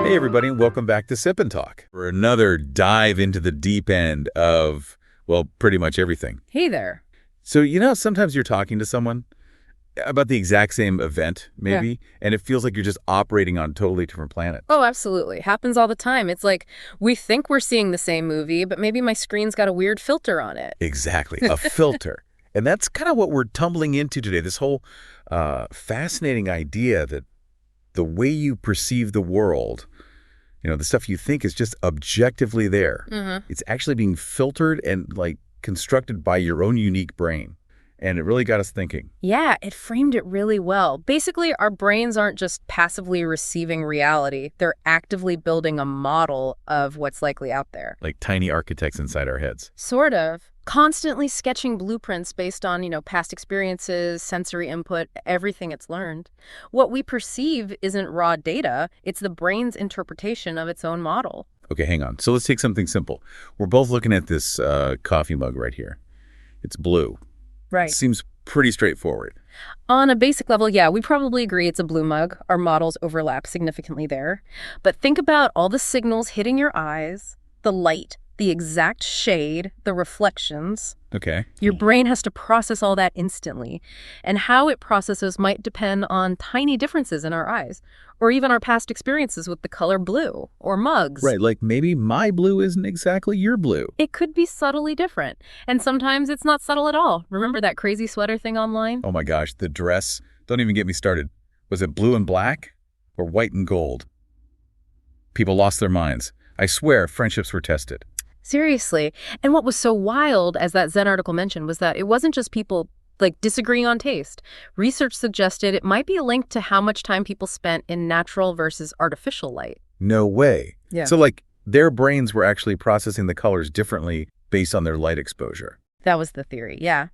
Hey everybody, and welcome back to Sip and Talk for another dive into the deep end of, well, pretty much everything. Hey there. So, sometimes you're talking to someone about the exact same event, maybe, and it feels like you're just operating on totally different planets. Oh, absolutely. Happens all the time. It's like we think we're seeing the same movie, but maybe my screen's got a weird filter on it. Exactly, a filter. And that's kind of what we're tumbling into today, this whole fascinating idea that the way you perceive the world, the stuff you think is just objectively there. It's actually being filtered and constructed by your own unique brain. And it really got us thinking. Yeah, it framed it really well. Basically, our brains aren't just passively receiving reality. They're actively building a model of what's likely out there. Like tiny architects inside our heads. Sort of. Constantly sketching blueprints based on, past experiences, sensory input, everything it's learned. What we perceive isn't raw data. It's the brain's interpretation of its own model. Okay, hang on. So let's take something simple. We're both looking at this coffee mug right here. It's blue. Right. Seems pretty straightforward. On a basic level, yeah, we probably agree it's a blue mug. Our models overlap significantly there. But think about all the signals hitting your eyes, the light, the exact shade, the reflections. Okay. Your brain has to process all that instantly. And how it processes might depend on tiny differences in our eyes, or even our past experiences with the color blue, or mugs. Right, like maybe my blue isn't exactly your blue. It could be subtly different. And sometimes it's not subtle at all. Remember that crazy sweater thing online? Oh my gosh, the dress. Don't even get me started. Was it blue and black or white and gold? People lost their minds. I swear friendships were tested. Seriously. And what was so wild, as that Zen article mentioned, was that it wasn't just people disagreeing on taste. Research suggested it might be linked to how much time people spent in natural versus artificial light. No way. Yeah. So their brains were actually processing the colors differently based on their light exposure. That was the theory, yeah.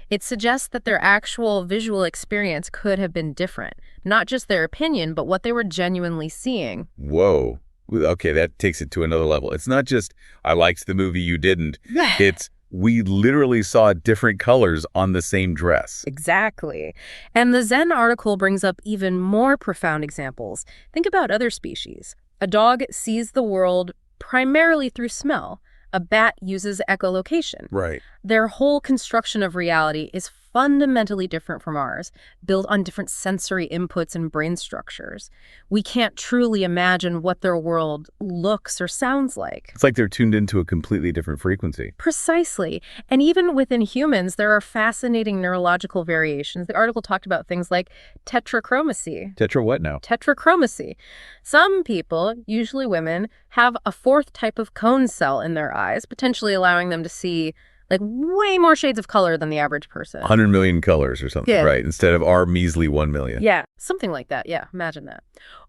It suggests that their actual visual experience could have been different. Not just their opinion, but what they were genuinely seeing. Whoa. Okay, that takes it to another level. It's not just, I liked the movie, you didn't. It's, we literally saw different colors on the same dress. Exactly. And the Zen article brings up even more profound examples. Think about other species. A dog sees the world primarily through smell. A bat uses echolocation. Right. Their whole construction of reality is fundamentally different from ours, built on different sensory inputs and brain structures. We can't truly imagine what their world looks or sounds like. It's like they're tuned into a completely different frequency. Precisely. And even within humans, there are fascinating neurological variations. The article talked about things like tetrachromacy. Tetra what now? Tetrachromacy. Some people, usually women, have a fourth type of cone cell in their eyes, potentially allowing them to see way more shades of color than the average person. 100 million colors or something, right? Instead of our measly 1 million. Yeah, something like that. Yeah, imagine that.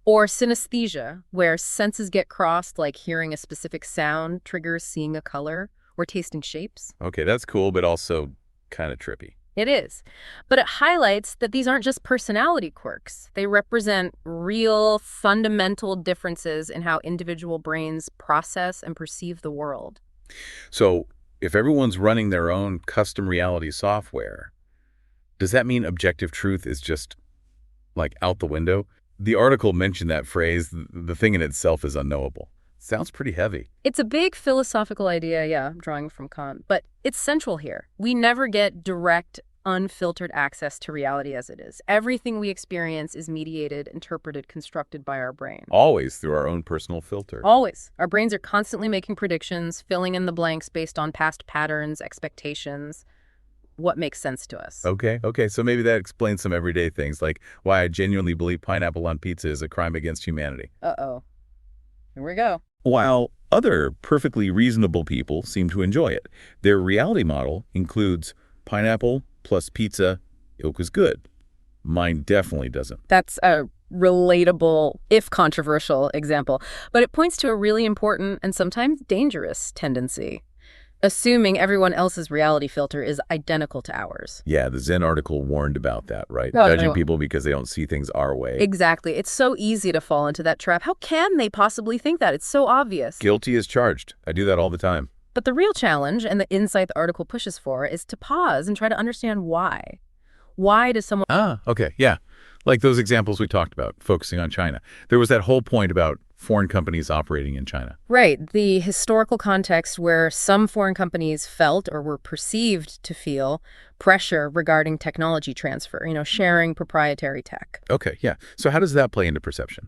Or synesthesia, where senses get crossed, like hearing a specific sound triggers seeing a color or tasting shapes. Okay, that's cool, but also kind of trippy. It is. But it highlights that these aren't just personality quirks. They represent real, fundamental differences in how individual brains process and perceive the world. So, if everyone's running their own custom reality software, does that mean objective truth is just, out the window? The article mentioned that phrase, the thing in itself is unknowable. Sounds pretty heavy. It's a big philosophical idea, yeah, drawing from Kant, but it's central here. We never get direct, unfiltered access to reality as it is. Everything we experience is mediated, interpreted, constructed by our brain. Always through our own personal filter. Always. Our brains are constantly making predictions, filling in the blanks based on past patterns, expectations, what makes sense to us. Okay. So maybe that explains some everyday things, like why I genuinely believe pineapple on pizza is a crime against humanity. Uh-oh. Here we go. While other perfectly reasonable people seem to enjoy it, their reality model includes pineapple plus pizza equals good. Mine definitely doesn't. That's a relatable, if controversial, example. But it points to a really important and sometimes dangerous tendency. Assuming everyone else's reality filter is identical to ours. Yeah, the Zen article warned about that, right? Oh, Judging people because they don't see things our way. Exactly. It's so easy to fall into that trap. How can they possibly think that? It's so obvious. Guilty as charged. I do that all the time. But the real challenge, and the insight the article pushes for, is to pause and try to understand why. Why does someone... Okay, yeah. Like those examples we talked about, focusing on China. There was that whole point about foreign companies operating in China. Right. The historical context where some foreign companies felt or were perceived to feel pressure regarding technology transfer, sharing proprietary tech. Okay, yeah. So how does that play into perception?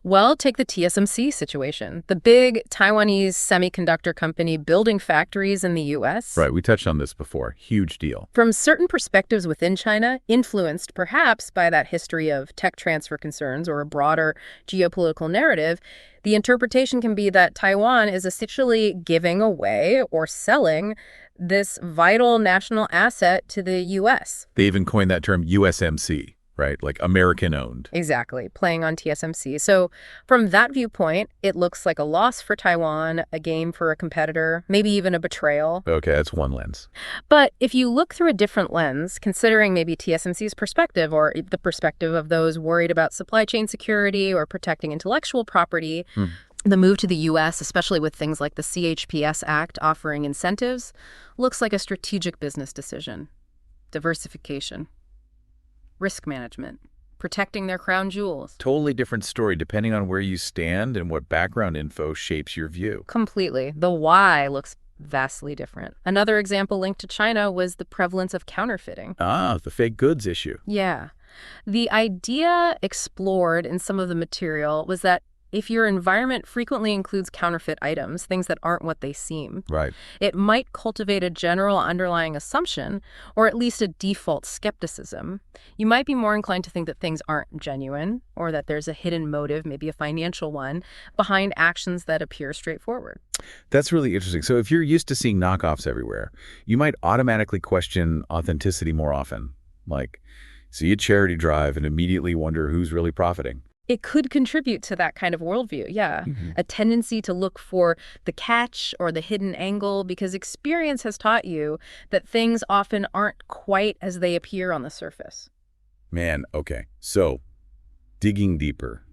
Well, take the TSMC situation, the big Taiwanese semiconductor company building factories in the U.S. Right, we touched on this before. Huge deal. From certain perspectives within China, influenced perhaps by that history of tech transfer concerns or a broader geopolitical narrative, the interpretation can be that Taiwan is essentially giving away or selling this vital national asset to the U.S. They even coined that term USMC, right? Like American-owned. Exactly, playing on TSMC. So from that viewpoint, it looks like a loss for Taiwan, a gain for a competitor, maybe even a betrayal. Okay, that's one lens. But if you look through a different lens, considering maybe TSMC's perspective or the perspective of those worried about supply chain security or protecting intellectual property, the move to the U.S., especially with things like the CHPS Act offering incentives, looks like a strategic business decision. Diversification. Risk management. Protecting their crown jewels. Totally different story depending on where you stand and what background info shapes your view. Completely. The why looks vastly different. Another example linked to China was the prevalence of counterfeiting. Ah, the fake goods issue. Yeah. The idea explored in some of the material was that if your environment frequently includes counterfeit items, things that aren't what they seem, right, it might cultivate a general underlying assumption, or at least a default skepticism. You might be more inclined to think that things aren't genuine, or that there's a hidden motive, maybe a financial one, behind actions that appear straightforward. That's really interesting. So if you're used to seeing knockoffs everywhere, you might automatically question authenticity more often. Like, see a charity drive and immediately wonder who's really profiting. It could contribute to that kind of worldview, yeah. A tendency to look for the catch or the hidden angle because experience has taught you that things often aren't quite as they appear on the surface. Man, okay. So, digging deeper,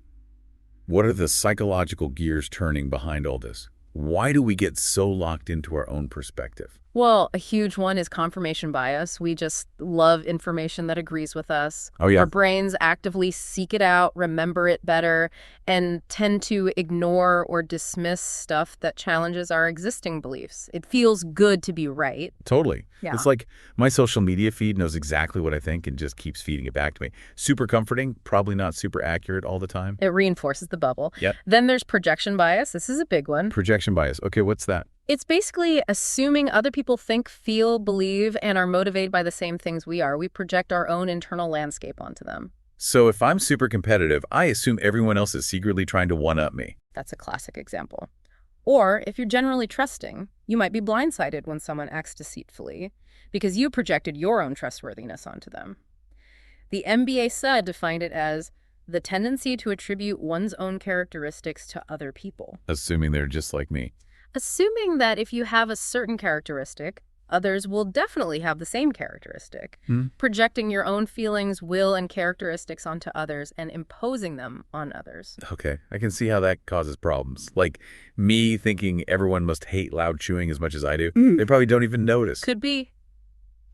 what are the psychological gears turning behind all this? Why do we get so locked into our own perspective? Well, a huge one is confirmation bias. We just love information that agrees with us. Oh, yeah. Our brains actively seek it out, remember it better, and tend to ignore or dismiss stuff that challenges our existing beliefs. It feels good to be right. Totally. Yeah. It's like my social media feed knows exactly what I think and just keeps feeding it back to me. Super comforting, probably not super accurate all the time. It reinforces the bubble. Yep. Then there's projection bias. This is a big one. Projection bias. Okay, what's that? It's basically assuming other people think, feel, believe, and are motivated by the same things we are. We project our own internal landscape onto them. So if I'm super competitive, I assume everyone else is secretly trying to one-up me. That's a classic example. Or if you're generally trusting, you might be blindsided when someone acts deceitfully because you projected your own trustworthiness onto them. The MBA said defined it as the tendency to attribute one's own characteristics to other people. Assuming they're just like me. Assuming that if you have a certain characteristic, others will definitely have the same characteristic. Projecting your own feelings, will, and characteristics onto others and imposing them on others. Okay, I can see how that causes problems. Like me thinking everyone must hate loud chewing as much as I do. They probably don't even notice. Could be.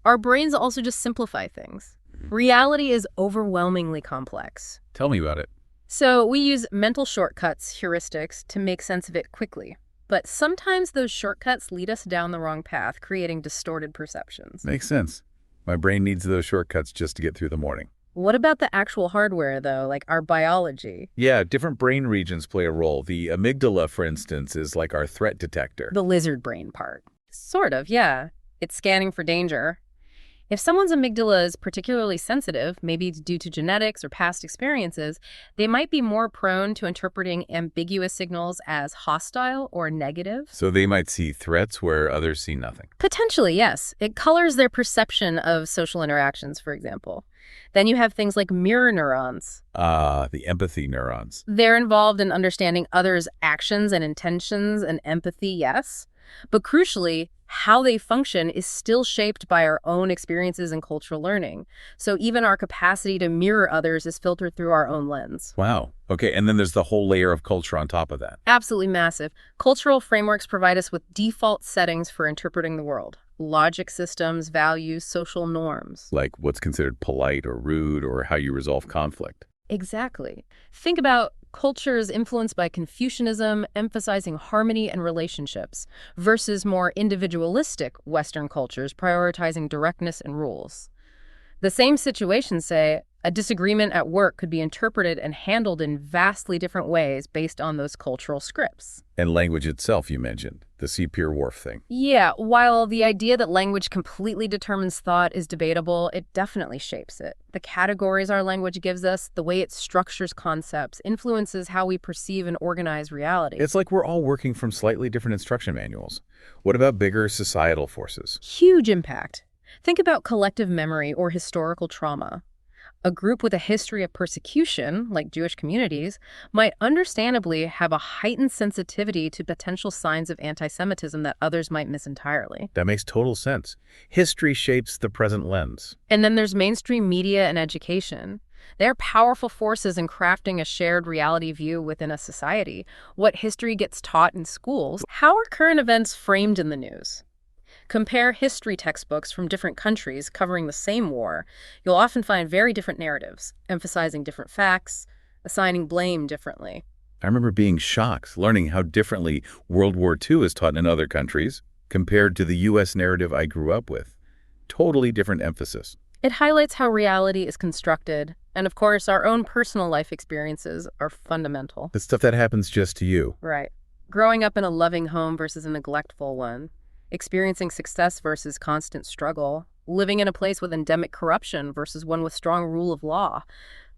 Our brains also just simplify things. Reality is overwhelmingly complex. Tell me about it. So we use mental shortcuts, heuristics, to make sense of it quickly. But sometimes those shortcuts lead us down the wrong path, creating distorted perceptions. Makes sense. My brain needs those shortcuts just to get through the morning. What about the actual hardware, though, like our biology? Yeah, different brain regions play a role. The amygdala, for instance, is like our threat detector. The lizard brain part. Sort of, yeah. It's scanning for danger. If someone's amygdala is particularly sensitive, maybe due to genetics or past experiences, they might be more prone to interpreting ambiguous signals as hostile or negative. So they might see threats where others see nothing. Potentially, yes. It colors their perception of social interactions, for example. Then you have things like mirror neurons. The empathy neurons. They're involved in understanding others' actions and intentions and empathy, yes. But crucially, how they function is still shaped by our own experiences and cultural learning. So even our capacity to mirror others is filtered through our own lens. Wow. Okay, and then there's the whole layer of culture on top of that. Absolutely massive. Cultural frameworks provide us with default settings for interpreting the world. Logic systems, values, social norms. Like what's considered polite or rude or how you resolve conflict. Exactly. Think about cultures influenced by Confucianism, emphasizing harmony and relationships, versus more individualistic Western cultures prioritizing directness and rules. The same situation, say, a disagreement at work could be interpreted and handled in vastly different ways based on those cultural scripts. And language itself, you mentioned, the Sapir-Whorf thing. Yeah, while the idea that language completely determines thought is debatable, it definitely shapes it. The categories our language gives us, the way it structures concepts, influences how we perceive and organize reality. It's like we're all working from slightly different instruction manuals. What about bigger societal forces? Huge impact. Think about collective memory or historical trauma. A group with a history of persecution, like Jewish communities, might understandably have a heightened sensitivity to potential signs of anti-Semitism that others might miss entirely. That makes total sense. History shapes the present lens. And then there's mainstream media and education. They're powerful forces in crafting a shared reality view within a society. What history gets taught in schools, how are current events framed in the news? Compare history textbooks from different countries covering the same war. You'll often find very different narratives, emphasizing different facts, assigning blame differently. I remember being shocked, learning how differently World War II is taught in other countries compared to the U.S. narrative I grew up with. Totally different emphasis. It highlights how reality is constructed, and of course, our own personal life experiences are fundamental. The stuff that happens just to you. Right. Growing up in a loving home versus a neglectful one. Experiencing success versus constant struggle, living in a place with endemic corruption versus one with strong rule of law.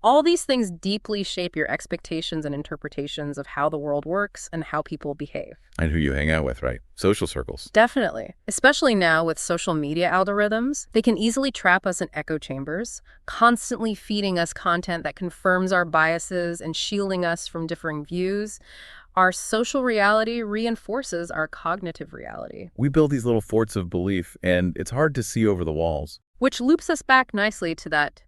All these things deeply shape your expectations and interpretations of how the world works and how people behave. And who you hang out with, right? Social circles. Definitely. Especially now with social media algorithms, they can easily trap us in echo chambers, constantly feeding us content that confirms our biases and shielding us from differing views. Our social reality reinforces our cognitive reality. We build these little forts of belief, and it's hard to see over the walls. Which loops us back nicely to that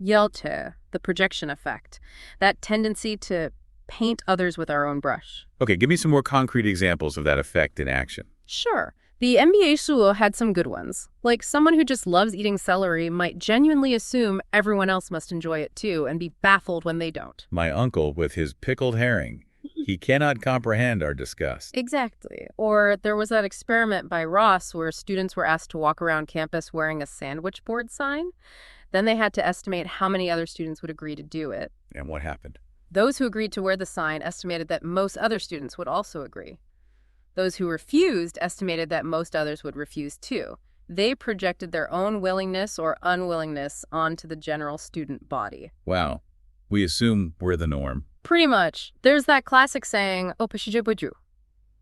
Youytube, the projection effect, that tendency to paint others with our own brush. Okay, give me some more concrete examples of that effect in action. Sure. The NBA Suo had some good ones. Like someone who just loves eating celery might genuinely assume everyone else must enjoy it too and be baffled when they don't. My uncle with his pickled herring. He cannot comprehend our disgust. Exactly. Or there was that experiment by Ross where students were asked to walk around campus wearing a sandwich board sign. Then they had to estimate how many other students would agree to do it. And what happened? Those who agreed to wear the sign estimated that most other students would also agree. Those who refused estimated that most others would refuse too. They projected their own willingness or unwillingness onto the general student body. Wow. We assume we're the norm. Pretty much. There's that classic saying,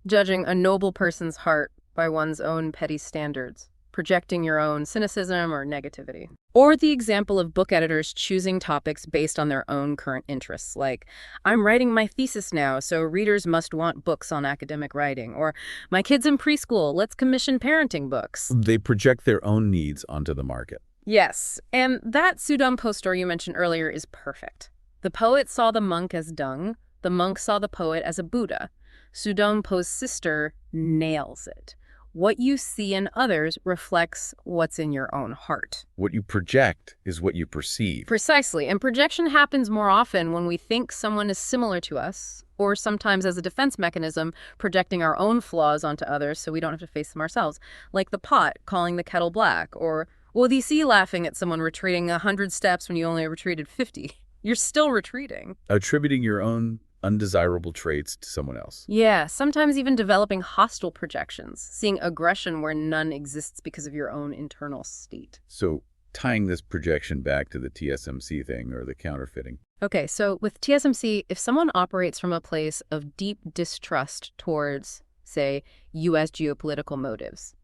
judging a noble person's heart by one's own petty standards, projecting your own cynicism or negativity. Or the example of book editors choosing topics based on their own current interests, like, I'm writing my thesis now, so readers must want books on academic writing, or my kid's in preschool, let's commission parenting books. They project their own needs onto the market. Yes, and that SoundOn post story you mentioned earlier is perfect. The poet saw the monk as dung, the monk saw the poet as a Buddha. SoundOn post's sister nails it. What you see in others reflects what's in your own heart. What you project is what you perceive. Precisely, and projection happens more often when we think someone is similar to us, or sometimes as a defense mechanism, projecting our own flaws onto others so we don't have to face them ourselves, like the pot calling the kettle black, or Odisi laughing at someone retreating 100 steps when you only retreated 50. You're still retreating. Attributing your own undesirable traits to someone else. Yeah, sometimes even developing hostile projections, seeing aggression where none exists because of your own internal state. So tying this projection back to the TSMC thing or the counterfeiting. Okay, so with TSMC, if someone operates from a place of deep distrust towards, say, U.S. geopolitical motives,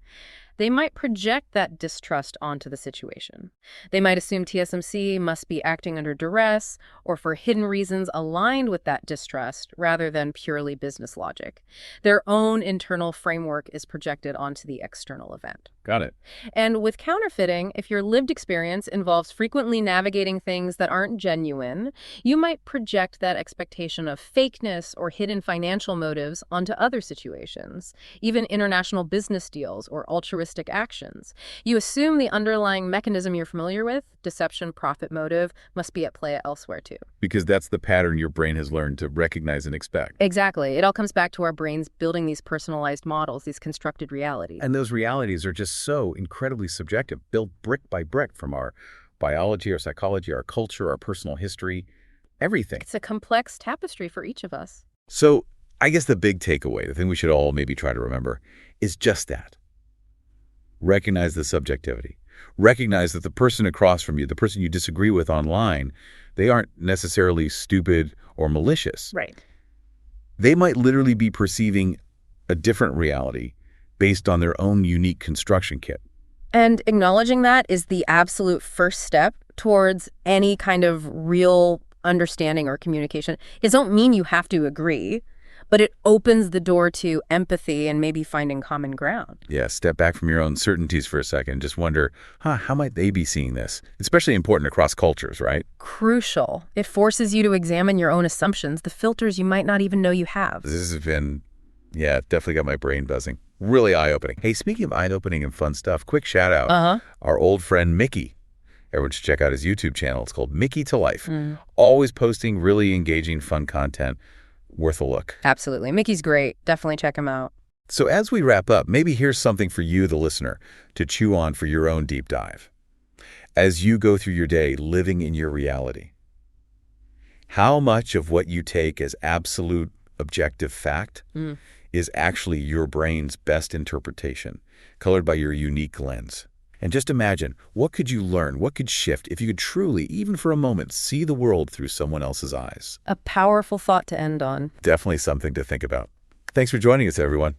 they might project that distrust onto the situation. They might assume TSMC must be acting under duress or for hidden reasons aligned with that distrust rather than purely business logic. Their own internal framework is projected onto the external event. Got it. And with counterfeiting, if your lived experience involves frequently navigating things that aren't genuine, you might project that expectation of fakeness or hidden financial motives onto other situations, even international business deals or altruistic heuristic actions. You assume the underlying mechanism you're familiar with, deception, profit motive, must be at play elsewhere too. Because that's the pattern your brain has learned to recognize and expect. Exactly. It all comes back to our brains building these personalized models, these constructed realities. And those realities are just so incredibly subjective, built brick by brick from our biology, our psychology, our culture, our personal history, everything. It's a complex tapestry for each of us. So I guess the big takeaway, the thing we should all maybe try to remember, is just that. Recognize the subjectivity. Recognize that the person across from you, the person you disagree with online, they aren't necessarily stupid or malicious. Right. They might literally be perceiving a different reality based on their own unique construction kit. And acknowledging that is the absolute first step towards any kind of real understanding or communication. It doesn't mean you have to agree, but it opens the door to empathy and maybe finding common ground. Yeah, step back from your own certainties for a second. Just wonder, how might they be seeing this? Especially important across cultures, right? Crucial. It forces you to examine your own assumptions, the filters you might not even know you have. This has been, definitely got my brain buzzing. Really eye-opening. Hey, speaking of eye-opening and fun stuff, quick shout-out. Our old friend Micky. Everyone should check out his YouTube channel. It's called Mickytolife. Always posting really engaging, fun content. Worth a look. Absolutely. Micky's great. Definitely check him out. So as we wrap up, maybe here's something for you, the listener, to chew on for your own deep dive. As you go through your day living in your reality, how much of what you take as absolute objective fact is actually your brain's best interpretation, colored by your unique lens? And just imagine, what could you learn, what could shift if you could truly, even for a moment, see the world through someone else's eyes? A powerful thought to end on. Definitely something to think about. Thanks for joining us, everyone.